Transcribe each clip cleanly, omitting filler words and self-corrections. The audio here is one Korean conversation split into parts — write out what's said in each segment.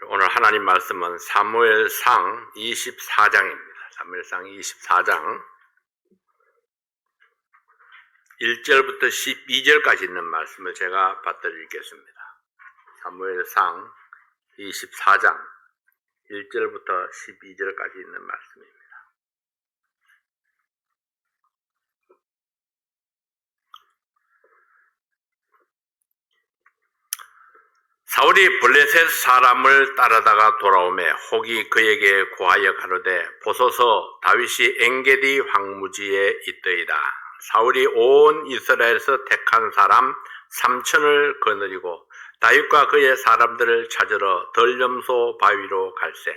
오늘 하나님 말씀은 사무엘상 24장입니다. 사무엘상 24장 1절부터 12절까지 있는 말씀을 제가 받들이겠습니다. 사무엘상 24장 1절부터 12절까지 있는 말씀입니다. 사울이 블레셋 사람을 따르다가 돌아오매 혹이 그에게 고하여 가로되 보소서 다윗이 엔게디 황무지에 있더이다. 사울이 온 이스라엘에서 택한 사람 3,000을 거느리고 다윗과 그의 사람들을 찾으러 덜염소 바위로 갈새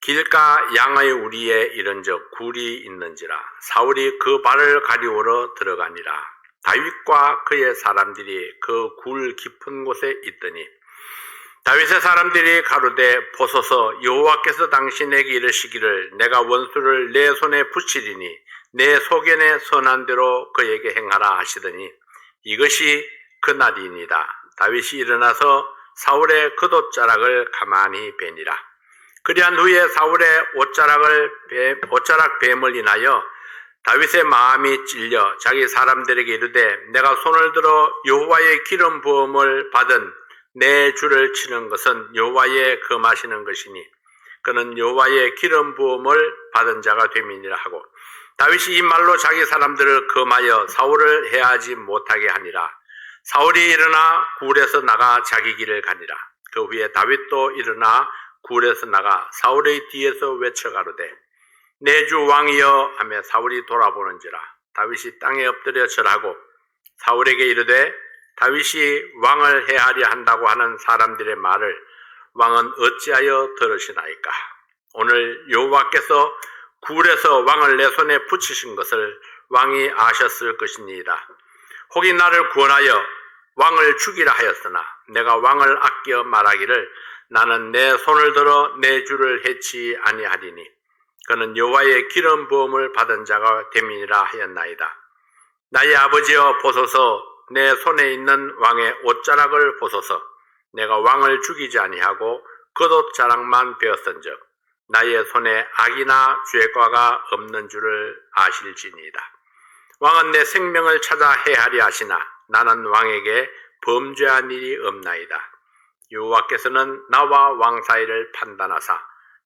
길가 양의 우리에 이른적 굴이 있는지라. 사울이 그 발을 가리우러 들어가니라. 다윗과 그의 사람들이 그 굴 깊은 곳에 있더니 다윗의 사람들이 가로되 보소서 여호와께서 당신에게 이르시기를 내가 원수를 내 손에 붙이리니 내 소견에 선한 대로 그에게 행하라 하시더니 이것이 그날이니이다. 다윗이 일어나서 사울의 겉옷자락을 가만히 베니라. 그리한 후에 사울의 옷자락 뱀을 인하여 다윗의 마음이 찔려 자기 사람들에게 이르되 내가 손을 들어 여호와의 기름 부음을 받은 내 주를 치는 것은 여호와의 금하시는 것이니 그는 여호와의 기름 부음을 받은 자가 됨이니라 하고 다윗이 이 말로 자기 사람들을 금하여 사울을 해하지 못하게 하니라. 사울이 일어나 굴에서 나가 자기 길을 가니라. 그 후에 다윗도 일어나 굴에서 나가 사울의 뒤에서 외쳐가로되 내 주 왕이여 하며 사울이 돌아보는지라. 다윗이 땅에 엎드려 절하고 사울에게 이르되 다윗이 왕을 해하려 한다고 하는 사람들의 말을 왕은 어찌하여 들으시나이까. 오늘 여호와께서 굴에서 왕을 내 손에 붙이신 것을 왕이 아셨을 것이니이다. 혹이 나를 구원하여 왕을 죽이라 하였으나 내가 왕을 아껴 말하기를 나는 내 손을 들어 내 주를 해치 아니하리니 그는 여호와의 기름 부음을 받은 자가 됨이니라 하였나이다. 나의 아버지여 보소서 내 손에 있는 왕의 옷자락을 보소서. 내가 왕을 죽이지 아니하고 겉옷자락만 베었은즉 나의 손에 악이나 죄과가 없는 줄을 아실지니이다. 왕은 내 생명을 찾아 해하리 하시나 나는 왕에게 범죄한 일이 없나이다. 여호와께서는 나와 왕 사이를 판단하사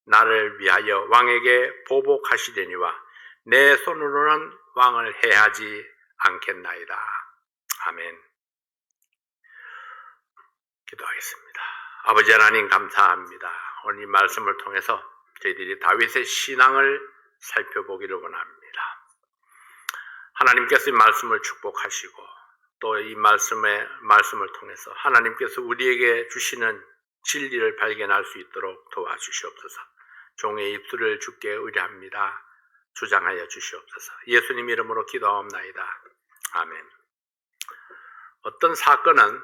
나를 위하여 왕에게 보복하시려니와 내 손으로는 왕을 해하지 않겠나이다. 아멘. 기도하겠습니다. 아버지 하나님 감사합니다. 오늘 이 말씀을 통해서 저희들이 다윗의 신앙을 살펴보기를 원합니다. 하나님께서 이 말씀을 축복하시고 또 이 말씀을 통해서 하나님께서 우리에게 주시는 진리를 발견할 수 있도록 도와주시옵소서. 종의 입술을 주께 의뢰합니다. 주장하여 주시옵소서. 예수님 이름으로 기도하옵나이다. 아멘. 어떤 사건은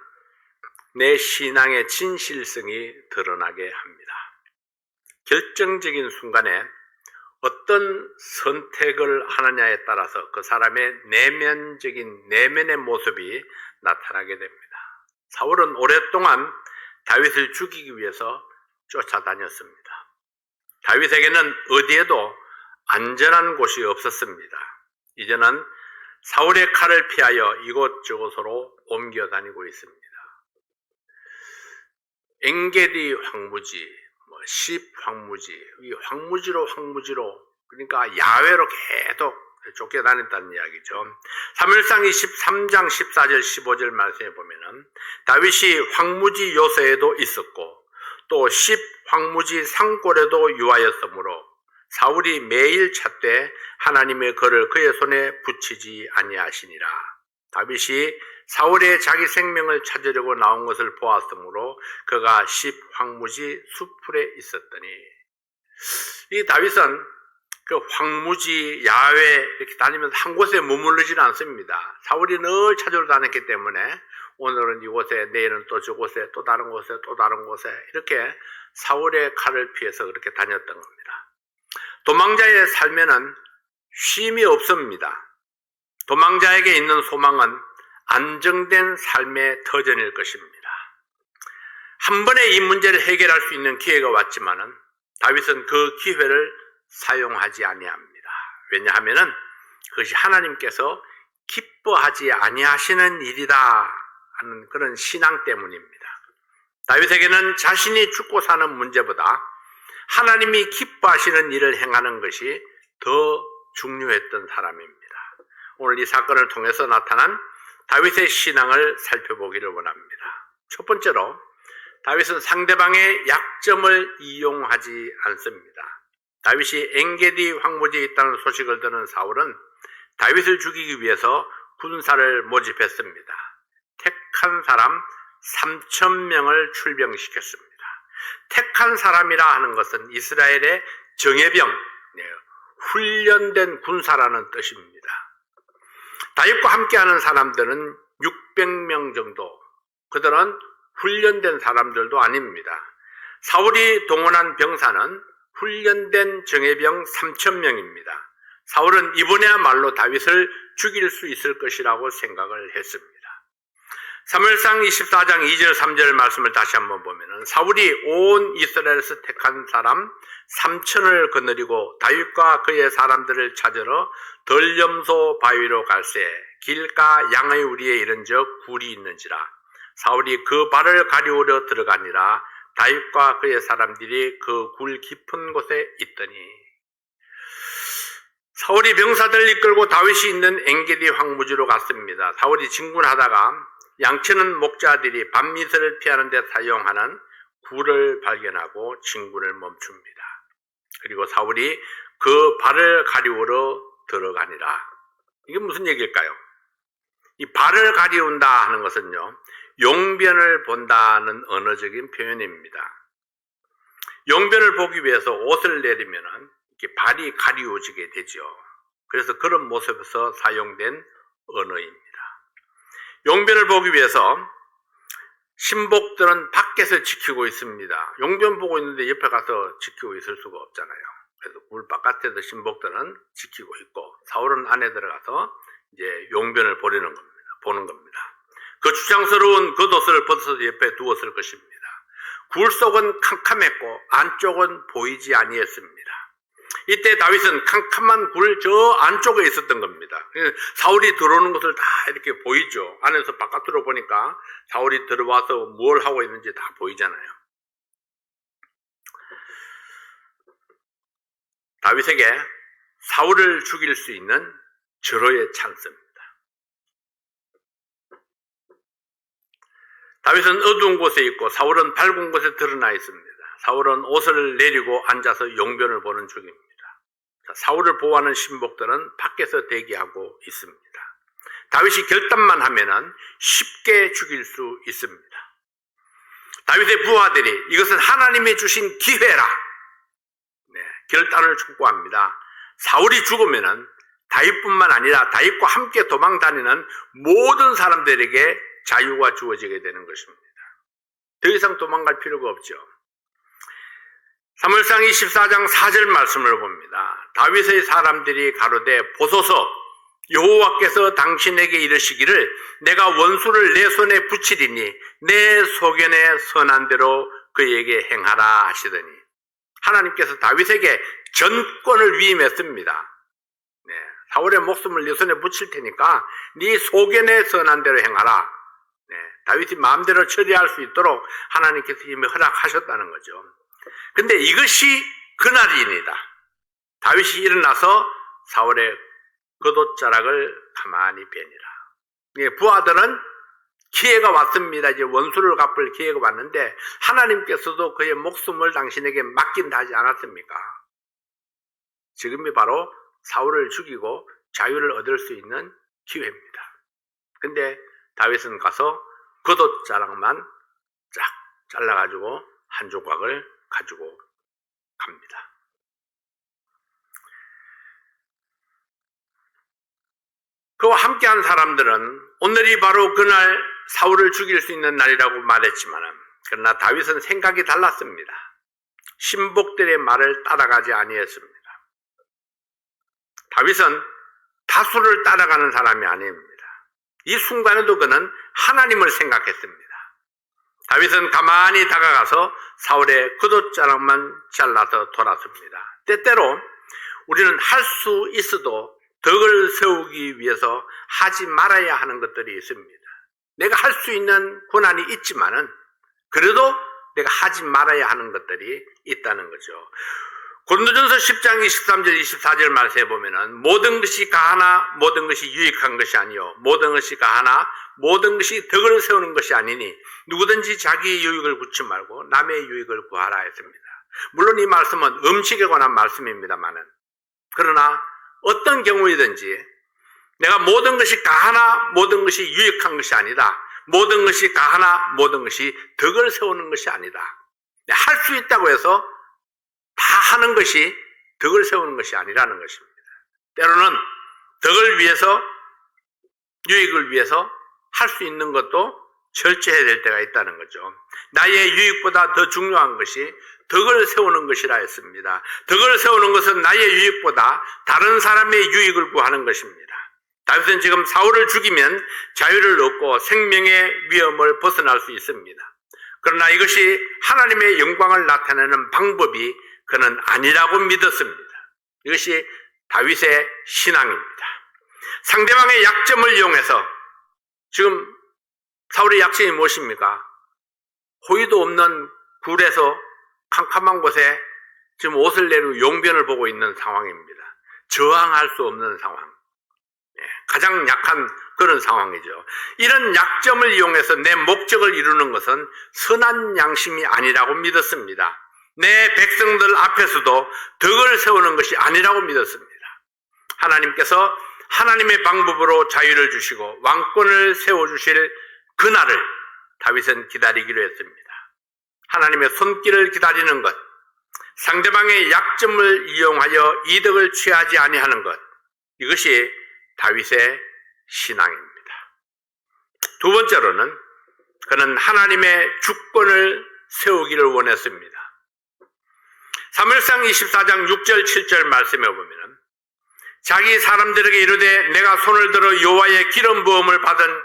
내 신앙의 진실성이 드러나게 합니다. 결정적인 순간에 어떤 선택을 하느냐에 따라서 그 사람의 내면의 모습이 나타나게 됩니다. 사울은 오랫동안 다윗을 죽이기 위해서 쫓아다녔습니다. 다윗에게는 어디에도 안전한 곳이 없었습니다. 이제는 사울의 칼을 피하여 이곳저곳으로 옮겨 다니고 있습니다. 엔게디 황무지, 십 황무지, 이 황무지로 그러니까 야외로 계속 쫓겨다녔다는 이야기죠. 사무엘상 23장 14절 15절 말씀에 보면은 다윗이 황무지 요새에도 있었고 또 십 황무지 산골에도 유하였으므로 사울이 매일 찾되 하나님의 글을 그의 손에 붙이지 아니하시니라. 다윗이 사울의 자기 생명을 찾으려고 나온 것을 보았으므로 그가 십 황무지 수풀에 있었더니 이 다윗은 그 황무지 야외 이렇게 다니면서 한 곳에 머무르지는 않습니다. 사울이 늘 찾으러 다녔기 때문에 오늘은 이곳에 내일은 또 저곳에 또 다른 곳에 또 다른 곳에 이렇게 사울의 칼을 피해서 그렇게 다녔던 겁니다. 도망자의 삶에는 쉼이 없습니다. 도망자에게 있는 소망은 안정된 삶의 터전일 것입니다. 한 번에 이 문제를 해결할 수 있는 기회가 왔지만은 다윗은 그 기회를 사용하지 아니합니다. 왜냐하면은 그것이 하나님께서 기뻐하지 아니하시는 일이다 하는 그런 신앙 때문입니다. 다윗에게는 자신이 죽고 사는 문제보다 하나님이 기뻐하시는 일을 행하는 것이 더 중요했던 사람입니다. 오늘 이 사건을 통해서 나타난 다윗의 신앙을 살펴보기를 원합니다. 첫 번째로 다윗은 상대방의 약점을 이용하지 않습니다. 다윗이 엔게디 황무지에 있다는 소식을 듣는 사울은 다윗을 죽이기 위해서 군사를 모집했습니다. 택한 사람 3,000명을 출병시켰습니다. 택한 사람이라 하는 것은 이스라엘의 정예병, 훈련된 군사라는 뜻입니다. 다윗과 함께하는 사람들은 600명 정도, 그들은 훈련된 사람들도 아닙니다. 사울이 동원한 병사는 훈련된 정예병 3,000명입니다. 사울은 이번에야말로 다윗을 죽일 수 있을 것이라고 생각을 했습니다. 사무엘상 24장 2절 3절 말씀을 다시 한번 보면은 사울이 온 이스라엘에서 택한 사람 3,000을 거느리고 다윗과 그의 사람들을 찾으러 덜염소 바위로 갈새 길가 양의 우리에 이른적 굴이 있는지라 사울이 그 발을 가리우려 들어가니라 다윗과 그의 사람들이 그 굴 깊은 곳에 있더니 사울이 병사들을 이끌고 다윗이 있는 엔게디 황무지로 갔습니다. 사울이 진군하다가 양치는 목자들이 밤미세를 피하는 데 사용하는 굴을 발견하고 진군을 멈춥니다. 그리고 사울이 그 발을 가리우러 들어가니라. 이게 무슨 얘기일까요? 이 발을 가리운다 하는 것은요, 용변을 본다는 언어적인 표현입니다. 용변을 보기 위해서 옷을 내리면은 이렇게 발이 가리워지게 되죠. 그래서 그런 모습에서 사용된 언어입니다. 용변을 보기 위해서 신복들은 밖에서 지키고 있습니다. 용변 보고 있는데 옆에 가서 지키고 있을 수가 없잖아요. 그래서 물 바깥에서 신복들은 지키고 있고 사울은 안에 들어가서 이제 용변을 보는 겁니다. 그 주장스러운 겉옷을 벗어서 옆에 두었을 것입니다. 굴 속은 캄캄했고 안쪽은 보이지 아니했습니다. 이때 다윗은 캄캄한 굴 저 안쪽에 있었던 겁니다. 사울이 들어오는 것을 다 이렇게 보이죠. 안에서 바깥으로 보니까 사울이 들어와서 뭘 하고 있는지 다 보이잖아요. 다윗에게 사울을 죽일 수 있는 절호의 찬스입니다. 다윗은 어두운 곳에 있고 사울은 밝은 곳에 드러나 있습니다. 사울은 옷을 내리고 앉아서 용변을 보는 중입니다. 사울을 보호하는 신복들은 밖에서 대기하고 있습니다. 다윗이 결단만 하면은 쉽게 죽일 수 있습니다. 다윗의 부하들이 이것은 하나님이 주신 기회라. 결단을 촉구합니다. 사울이 죽으면은 다윗뿐만 아니라 다윗과 함께 도망 다니는 모든 사람들에게 자유가 주어지게 되는 것입니다. 더 이상 도망갈 필요가 없죠. 사무엘상 24장 4절 말씀을 봅니다. 다윗의 사람들이 가로되 보소서 여호와께서 당신에게 이르시기를 내가 원수를 내 손에 붙이리니 내 소견에 선한 대로 그에게 행하라 하시더니 하나님께서 다윗에게 전권을 위임했습니다. 사울의 목숨을 네 손에 붙일 테니까 네 소견에 선한 대로 행하라. 다윗이 마음대로 처리할 수 있도록 하나님께서 이미 허락하셨다는 거죠. 근데 이것이 그날입니다. 다윗이 일어나서 사울의 겉옷자락을 가만히 빼니라. 부하들은 기회가 왔습니다. 이제 원수를 갚을 기회가 왔는데 하나님께서도 그의 목숨을 당신에게 맡긴다 하지 않았습니까? 지금이 바로 사울을 죽이고 자유를 얻을 수 있는 기회입니다. 근데 다윗은 가서 겉옷자락만 쫙 잘라가지고 한 조각을 가지고 갑니다. 그와 함께한 사람들은 오늘이 바로 그날 사울을 죽일 수 있는 날이라고 말했지만 그러나 다윗은 생각이 달랐습니다. 신복들의 말을 따라가지 아니했습니다. 다윗은 다수를 따라가는 사람이 아닙니다. 이 순간에도 그는 하나님을 생각했습니다. 다윗은 가만히 다가가서 사울의 겉옷자락만 잘라서 돌았습니다. 때때로 우리는 할 수 있어도 덕을 세우기 위해서 하지 말아야 하는 것들이 있습니다. 내가 할 수 있는 권한이 있지만은 그래도 내가 하지 말아야 하는 것들이 있다는 거죠. 고린도전서 10장 23절 24절 말씀에 보면은 모든 것이 가하나 모든 것이 유익한 것이 아니요 모든 것이 가하나 모든 것이 덕을 세우는 것이 아니니 누구든지 자기의 유익을 구치 말고 남의 유익을 구하라 했습니다. 물론 이 말씀은 음식에 관한 말씀입니다만은 그러나 어떤 경우이든지 내가 모든 것이 가하나 모든 것이 유익한 것이 아니다. 모든 것이 가하나 모든 것이 덕을 세우는 것이 아니다. 할 수 있다고 해서 다 하는 것이 덕을 세우는 것이 아니라는 것입니다. 때로는 덕을 위해서 유익을 위해서 할 수 있는 것도 절제해야 될 때가 있다는 거죠. 나의 유익보다 더 중요한 것이 덕을 세우는 것이라 했습니다. 덕을 세우는 것은 나의 유익보다 다른 사람의 유익을 구하는 것입니다. 다윗은 지금 사울을 죽이면 자유를 얻고 생명의 위험을 벗어날 수 있습니다. 그러나 이것이 하나님의 영광을 나타내는 방법이 그는 아니라고 믿었습니다. 이것이 다윗의 신앙입니다. 상대방의 약점을 이용해서 지금 사울의 약점이 무엇입니까? 호의도 없는 굴에서 캄캄한 곳에 지금 옷을 내리고 용변을 보고 있는 상황입니다. 저항할 수 없는 상황. 가장 약한 그런 상황이죠. 이런 약점을 이용해서 내 목적을 이루는 것은 선한 양심이 아니라고 믿었습니다. 내 백성들 앞에서도 덕을 세우는 것이 아니라고 믿었습니다. 하나님께서 하나님의 방법으로 자유를 주시고 왕권을 세워주실 그날을 다윗은 기다리기로 했습니다. 하나님의 손길을 기다리는 것, 상대방의 약점을 이용하여 이득을 취하지 아니하는 것, 이것이 다윗의 신앙입니다. 두 번째로는 그는 하나님의 주권을 세우기를 원했습니다. 사무엘상 24장 6절 7절 말씀에 보면은 자기 사람들에게 이르되 내가 손을 들어 여호와의 기름 부음을 받은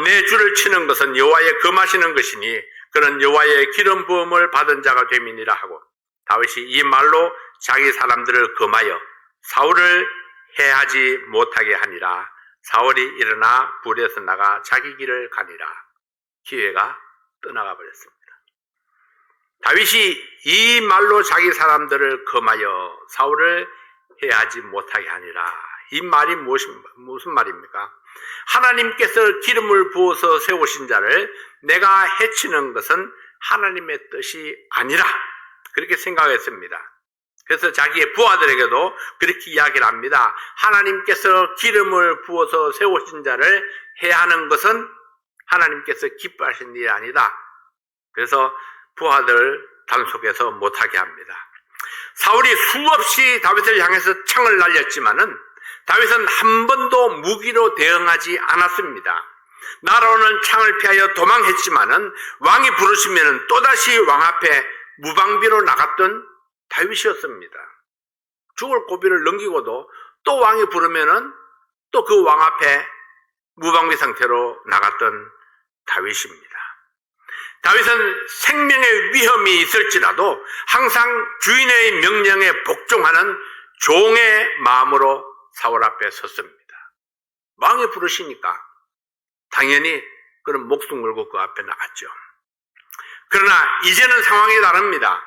내 주를 치는 것은 여호와의 금하시는 것이니 그는 여호와의 기름 부음을 받은 자가 됨이니라 하고 다윗이 이 말로 자기 사람들을 금하여 사울을 해하지 못하게 하니라. 사울이 일어나 굴에서 나가 자기 길을 가니라. 기회가 떠나가 버렸습니다. 다윗이 이 말로 자기 사람들을 금하여 사울을 해하지 못하게 하니라. 이 말이 무슨 말입니까? 하나님께서 기름을 부어서 세우신 자를 내가 해치는 것은 하나님의 뜻이 아니라 그렇게 생각했습니다. 그래서 자기의 부하들에게도 그렇게 이야기를 합니다. 하나님께서 기름을 부어서 세우신 자를 해하는 것은 하나님께서 기뻐하신 일이 아니다. 그래서 부하들 단속해서 못하게 합니다. 사울이 수없이 다윗을 향해서 창을 날렸지만은 다윗은 한 번도 무기로 대응하지 않았습니다. 날아오는 창을 피하여 도망했지만은 왕이 부르시면은 또다시 왕 앞에 무방비로 나갔던 다윗이었습니다. 죽을 고비를 넘기고도 또 왕이 부르면은 또 그 왕 앞에 무방비 상태로 나갔던 다윗입니다. 다윗은 생명의 위험이 있을지라도 항상 주인의 명령에 복종하는 종의 마음으로 사울 앞에 섰습니다. 왕이 부르시니까 당연히 그런 목숨 걸고 그 앞에 나갔죠. 그러나 이제는 상황이 다릅니다.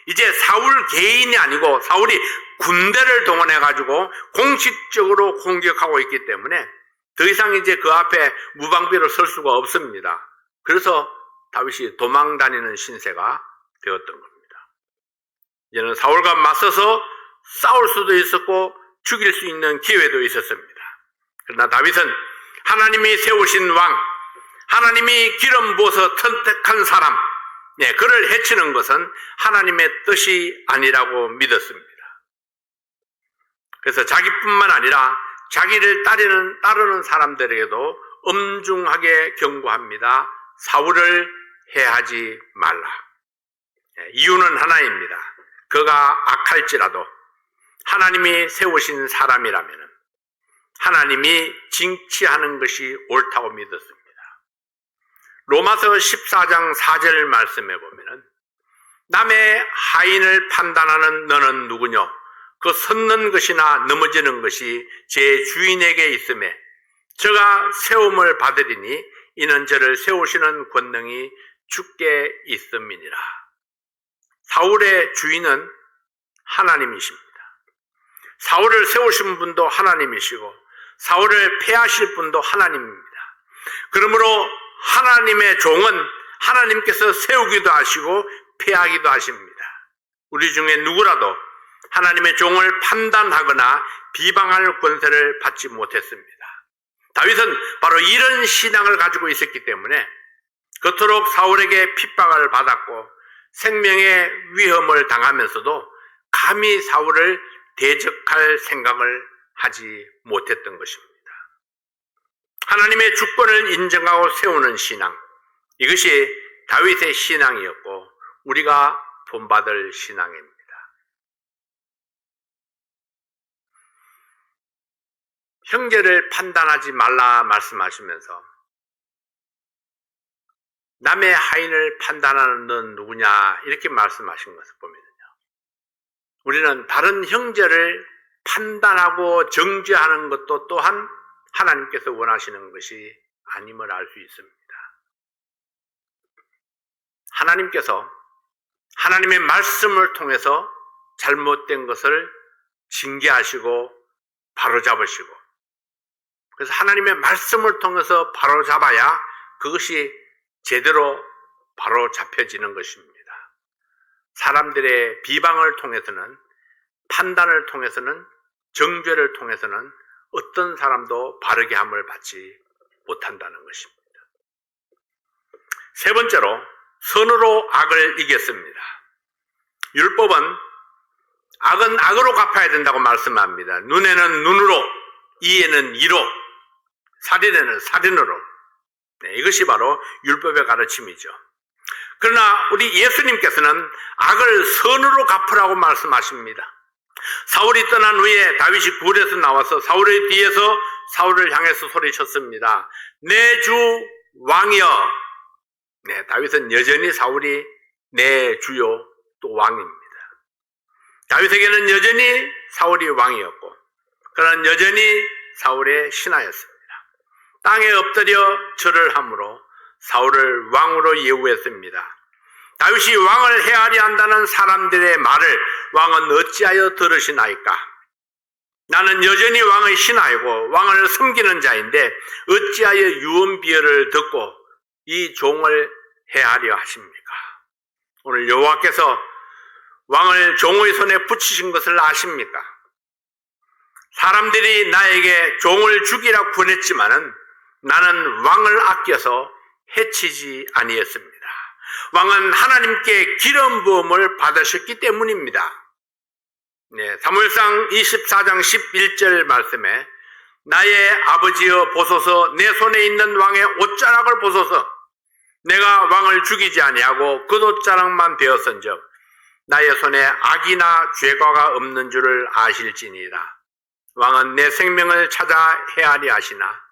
이제 사울 개인이 아니고 사울이 군대를 동원해가지고 공식적으로 공격하고 있기 때문에 더 이상 이제 그 앞에 무방비로 설 수가 없습니다. 그래서 다윗이 도망다니는 신세가 되었던 겁니다. 이제는 사울과 맞서서 싸울 수도 있었고 죽일 수 있는 기회도 있었습니다. 그러나 다윗은 하나님이 세우신 왕, 하나님이 기름 부어서 선택한 사람, 그를 해치는 것은 하나님의 뜻이 아니라고 믿었습니다. 그래서 자기뿐만 아니라 자기를 따르는 사람들에게도 엄중하게 경고합니다. 사울을 해하지 말라. 이유는 하나입니다. 그가 악할지라도 하나님이 세우신 사람이라면 하나님이 징치하는 것이 옳다고 믿었습니다. 로마서 14장 4절 말씀에 보면은 남의 하인을 판단하는 너는 누구뇨? 그 섰는 것이나 넘어지는 것이 제 주인에게 있음에 저가 세움을 받으리니 이는 저를 세우시는 권능이 주께 있음이니라. 사울의 주인은 하나님이십니다. 사울을 세우신 분도 하나님이시고 사울을 폐하실 분도 하나님입니다. 그러므로 하나님의 종은 하나님께서 세우기도 하시고 폐하기도 하십니다. 우리 중에 누구라도 하나님의 종을 판단하거나 비방할 권세를 받지 못했습니다. 다윗은 바로 이런 신앙을 가지고 있었기 때문에 그토록 사울에게 핍박을 받았고 생명의 위험을 당하면서도 감히 사울을 대적할 생각을 하지 못했던 것입니다. 하나님의 주권을 인정하고 세우는 신앙, 이것이 다윗의 신앙이었고 우리가 본받을 신앙입니다. 형제를 판단하지 말라 말씀하시면서 남의 하인을 판단하는 넌 누구냐 이렇게 말씀하신 것을 보면요, 우리는 다른 형제를 판단하고 정죄하는 것도 또한 하나님께서 원하시는 것이 아님을 알 수 있습니다. 하나님께서 하나님의 말씀을 통해서 잘못된 것을 징계하시고 바로잡으시고, 그래서 하나님의 말씀을 통해서 바로잡아야 그것이 제대로 바로잡혀지는 것입니다. 사람들의 비방을 통해서는, 판단을 통해서는, 정죄를 통해서는 어떤 사람도 바르게 함을 받지 못한다는 것입니다. 세 번째로, 선으로 악을 이겼습니다. 율법은 악은 악으로 갚아야 된다고 말씀합니다. 눈에는 눈으로, 이에는 이로, 살인에는 살인으로. 이것이 바로 율법의 가르침이죠. 그러나 우리 예수님께서는 악을 선으로 갚으라고 말씀하십니다. 사울이 떠난 후에 다윗이 굴에서 나와서 사울의 뒤에서 사울을 향해서 소리쳤습니다. 내 주 왕이여. 다윗은 여전히 사울이 내 주요 또 왕입니다. 다윗에게는 여전히 사울이 왕이었고, 그는 여전히 사울의 신하였습니다. 땅에 엎드려 절을 함으로 사울을 왕으로 예우했습니다. 다윗이 왕을 해하려 한다는 사람들의 말을 왕은 어찌하여 들으시나이까? 나는 여전히 왕의 신하이고 왕을 섬기는 자인데 어찌하여 유언비어를 듣고 이 종을 해하려 하십니까? 오늘 여호와께서 왕을 종의 손에 붙이신 것을 아십니까? 사람들이 나에게 종을 죽이라 권했지만은 나는 왕을 아껴서 해치지 아니했습니다. 왕은 하나님께 기름 부음을 받으셨기 때문입니다. 사무엘상 24장 11절 말씀에 나의 아버지여 보소서, 내 손에 있는 왕의 옷자락을 보소서. 내가 왕을 죽이지 아니하고 그 옷자락만 베었은즉 나의 손에 악이나 죄과가 없는 줄을 아실지니이다. 왕은 내 생명을 찾아 해하리 하시나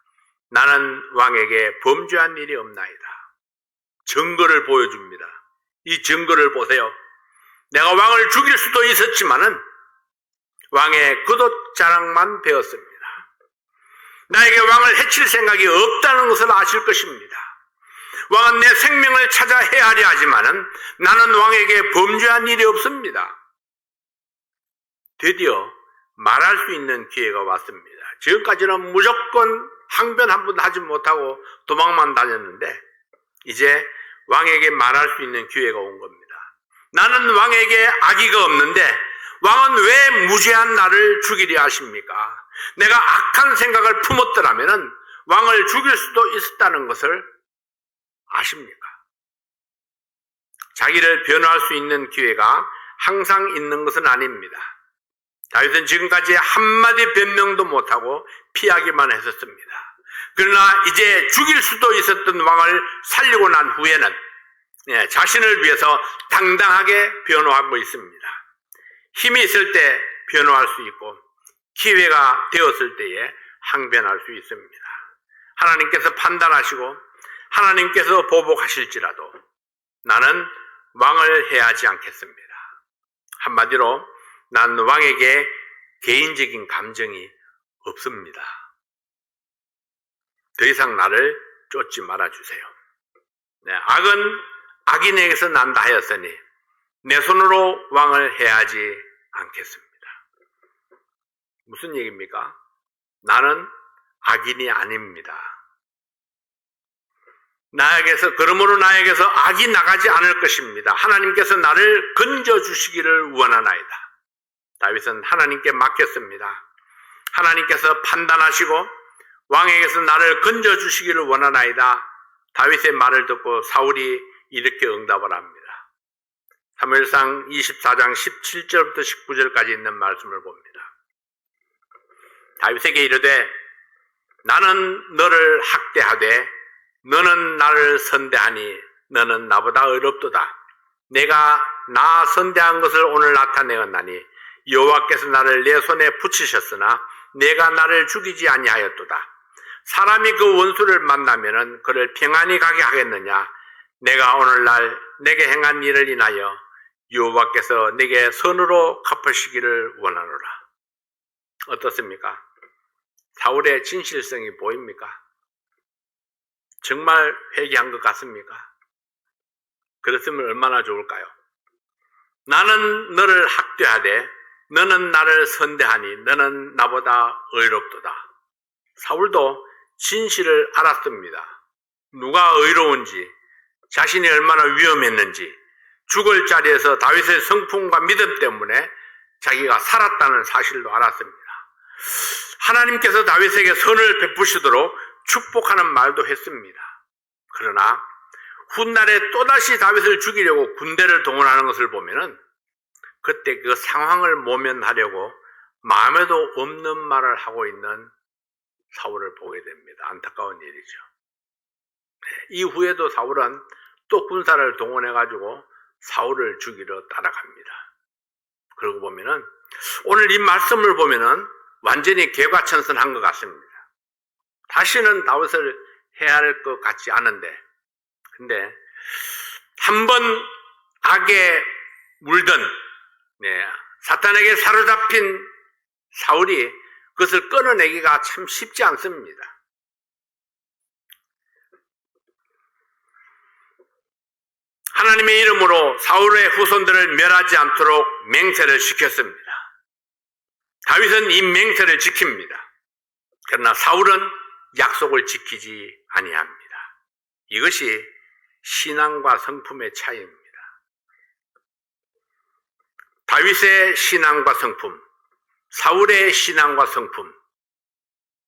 나는 왕에게 범죄한 일이 없나이다. 증거를 보여줍니다. 이 증거를 보세요. 내가 왕을 죽일 수도 있었지만은 왕의 겉옷자락만 베었습니다. 나에게 왕을 해칠 생각이 없다는 것을 아실 것입니다. 왕은 내 생명을 찾아 해하려 하지만은 나는 왕에게 범죄한 일이 없습니다. 드디어 말할 수 있는 기회가 왔습니다. 지금까지는 무조건 항변 한 번도 하지 못하고 도망만 다녔는데 이제 왕에게 말할 수 있는 기회가 온 겁니다. 나는 왕에게 악의가 없는데 왕은 왜 무죄한 나를 죽이려 하십니까? 내가 악한 생각을 품었더라면 왕을 죽일 수도 있었다는 것을 아십니까? 자기를 변호할 수 있는 기회가 항상 있는 것은 아닙니다. 다윗은 지금까지 한마디 변명도 못하고 피하기만 했었습니다. 그러나 이제 죽일 수도 있었던 왕을 살리고 난 후에는 자신을 위해서 당당하게 변호하고 있습니다. 힘이 있을 때 변호할 수 있고 기회가 되었을 때에 항변할 수 있습니다. 하나님께서 판단하시고 하나님께서 보복하실지라도 나는 왕을 해하지 않겠습니다. 한마디로 난 왕에게 개인적인 감정이 없습니다. 더 이상 나를 쫓지 말아주세요. 네, 악은 악인에게서 난다 하였으니 내 손으로 왕을 해하지 않겠습니다. 무슨 얘기입니까? 나는 악인이 아닙니다. 그러므로 나에게서 악이 나가지 않을 것입니다. 하나님께서 나를 건져주시기를 원하나이다. 다윗은 하나님께 맡겼습니다. 하나님께서 판단하시고 왕에게서 나를 건져주시기를 원하나이다. 다윗의 말을 듣고 사울이 이렇게 응답을 합니다. 사무엘상 24장 17절부터 19절까지 있는 말씀을 봅니다. 다윗에게 이르되 나는 너를 학대하되 너는 나를 선대하니 너는 나보다 의롭도다. 내가 나 선대한 것을 오늘 나타내었나니 여호와께서 나를 내 손에 붙이셨으나 내가 나를 죽이지 아니하였도다. 사람이 그 원수를 만나면은 그를 평안히 가게 하겠느냐? 내가 오늘날 내게 행한 일을 인하여 여호와께서 내게 선으로 갚으시기를 원하노라. 어떻습니까? 사울의 진실성이 보입니까? 정말 회개한 것 같습니까? 그랬으면 얼마나 좋을까요? 나는 너를 학대하되 너는 나를 선대하니 너는 나보다 의롭도다. 사울도 진실을 알았습니다. 누가 의로운지, 자신이 얼마나 위험했는지, 죽을 자리에서 다윗의 성품과 믿음 때문에 자기가 살았다는 사실도 알았습니다. 하나님께서 다윗에게 선을 베푸시도록 축복하는 말도 했습니다. 그러나 훗날에 또다시 다윗을 죽이려고 군대를 동원하는 것을 보면은 그때 그 상황을 모면하려고 마음에도 없는 말을 하고 있는 사울을 보게 됩니다. 안타까운 일이죠. 이후에도 사울은 또 군사를 동원해가지고 사울을 죽이러 따라갑니다. 그러고 보면은 오늘 이 말씀을 보면은 완전히 개과천선한 것 같습니다. 다시는 다윗을 해야 할 것 같지 않은데, 근데 한번 악에 물든 사탄에게 사로잡힌 사울이 그것을 끊어내기가 참 쉽지 않습니다. 하나님의 이름으로 사울의 후손들을 멸하지 않도록 맹세를 시켰습니다. 다윗은 이 맹세를 지킵니다. 그러나 사울은 약속을 지키지 아니합니다. 이것이 신앙과 성품의 차이입니다. 다윗의 신앙과 성품, 사울의 신앙과 성품,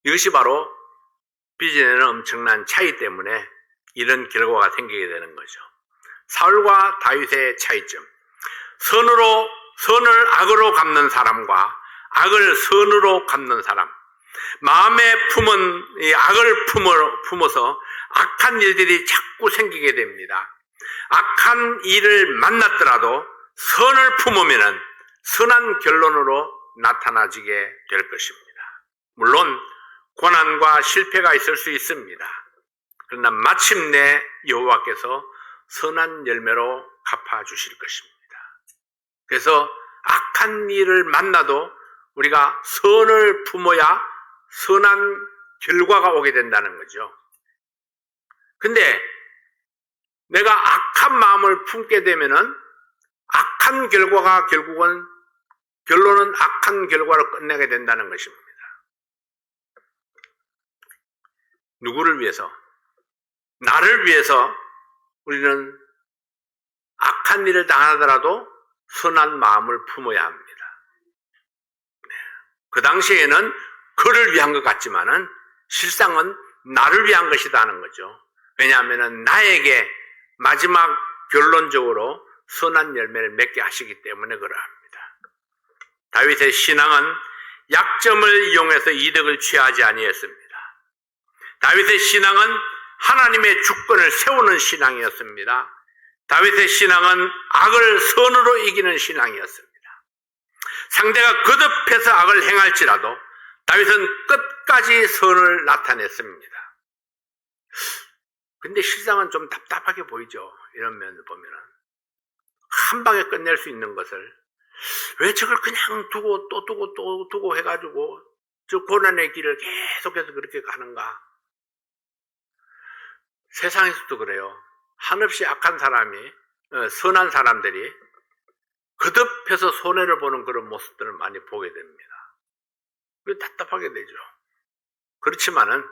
이것이 바로 빚어내는 엄청난 차이 때문에 이런 결과가 생기게 되는 거죠. 사울과 다윗의 차이점, 선을 악으로 갚는 사람과 악을 선으로 갚는 사람, 마음에 품은 이 악을 품어서 악한 일들이 자꾸 생기게 됩니다. 악한 일을 만났더라도 선을 품으면 선한 결론으로 나타나지게 될 것입니다. 물론 고난과 실패가 있을 수 있습니다. 그러나 마침내 여호와께서 선한 열매로 갚아주실 것입니다. 그래서 악한 일을 만나도 우리가 선을 품어야 선한 결과가 오게 된다는 거죠. 근데 내가 악한 마음을 품게 되면은 악한 결과가 결론은 악한 결과로 끝내게 된다는 것입니다. 누구를 위해서? 나를 위해서 우리는 악한 일을 당하더라도 선한 마음을 품어야 합니다. 그 당시에는 그를 위한 것 같지만은 실상은 나를 위한 것이다 하는 거죠. 왜냐하면 나에게 마지막 결론적으로 선한 열매를 맺게 하시기 때문에 그러합니다. 다윗의 신앙은 약점을 이용해서 이득을 취하지 아니했습니다. 다윗의 신앙은 하나님의 주권을 세우는 신앙이었습니다. 다윗의 신앙은 악을 선으로 이기는 신앙이었습니다. 상대가 거듭해서 악을 행할지라도 다윗은 끝까지 선을 나타냈습니다. 근데 실상은 좀 답답하게 보이죠. 이런 면을 보면은. 한 방에 끝낼 수 있는 것을 왜 저걸 그냥 두고 또 두고 또 두고 해가지고 저 고난의 길을 계속해서 그렇게 가는가. 세상에서도 그래요. 한없이 악한 사람이, 선한 사람들이 거듭해서 손해를 보는 그런 모습들을 많이 보게 됩니다. 답답하게 되죠. 그렇지만은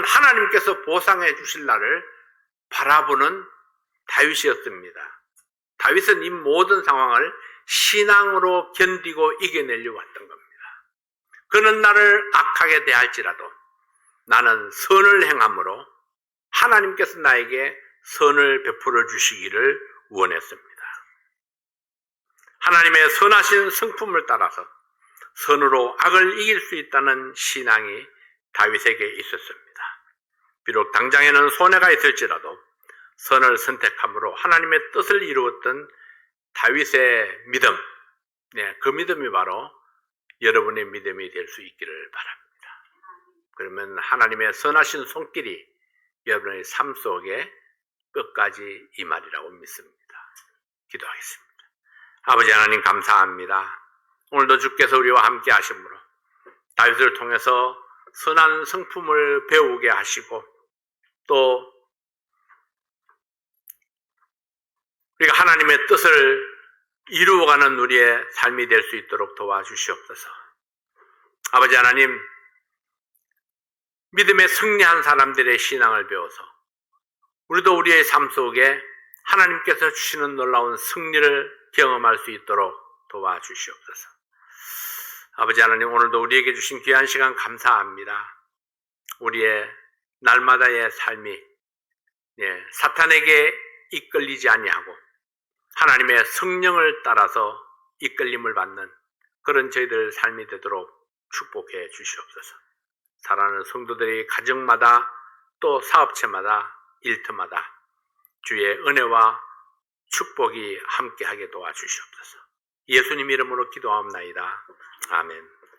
하나님께서 보상해 주실 날을 바라보는 다윗이었습니다. 다윗은 이 모든 상황을 신앙으로 견디고 이겨내려고 했던 겁니다. 그는 나를 악하게 대할지라도 나는 선을 행함으로 하나님께서 나에게 선을 베풀어 주시기를 원했습니다. 하나님의 선하신 성품을 따라서 선으로 악을 이길 수 있다는 신앙이 다윗에게 있었습니다. 비록 당장에는 손해가 있을지라도 선을 선택함으로 하나님의 뜻을 이루었던 다윗의 믿음, 그 믿음이 바로 여러분의 믿음이 될 수 있기를 바랍니다. 그러면 하나님의 선하신 손길이 여러분의 삶 속에 끝까지 임하리라고 믿습니다. 기도하겠습니다. 아버지 하나님 감사합니다. 오늘도 주께서 우리와 함께 하심으로 다윗을 통해서 선한 성품을 배우게 하시고 또 우리가 하나님의 뜻을 이루어가는 우리의 삶이 될 수 있도록 도와주시옵소서. 아버지 하나님, 믿음에 승리한 사람들의 신앙을 배워서 우리도 우리의 삶 속에 하나님께서 주시는 놀라운 승리를 경험할 수 있도록 도와주시옵소서. 아버지 하나님, 오늘도 우리에게 주신 귀한 시간 감사합니다. 우리의 날마다의 삶이 사탄에게 이끌리지 아니하고 하나님의 성령을 따라서 이끌림을 받는 그런 저희들 삶이 되도록 축복해 주시옵소서. 사랑하는 성도들이 가정마다 또 사업체마다 일터마다 주의 은혜와 축복이 함께하게 도와주시옵소서. 예수님 이름으로 기도하옵나이다. 아멘.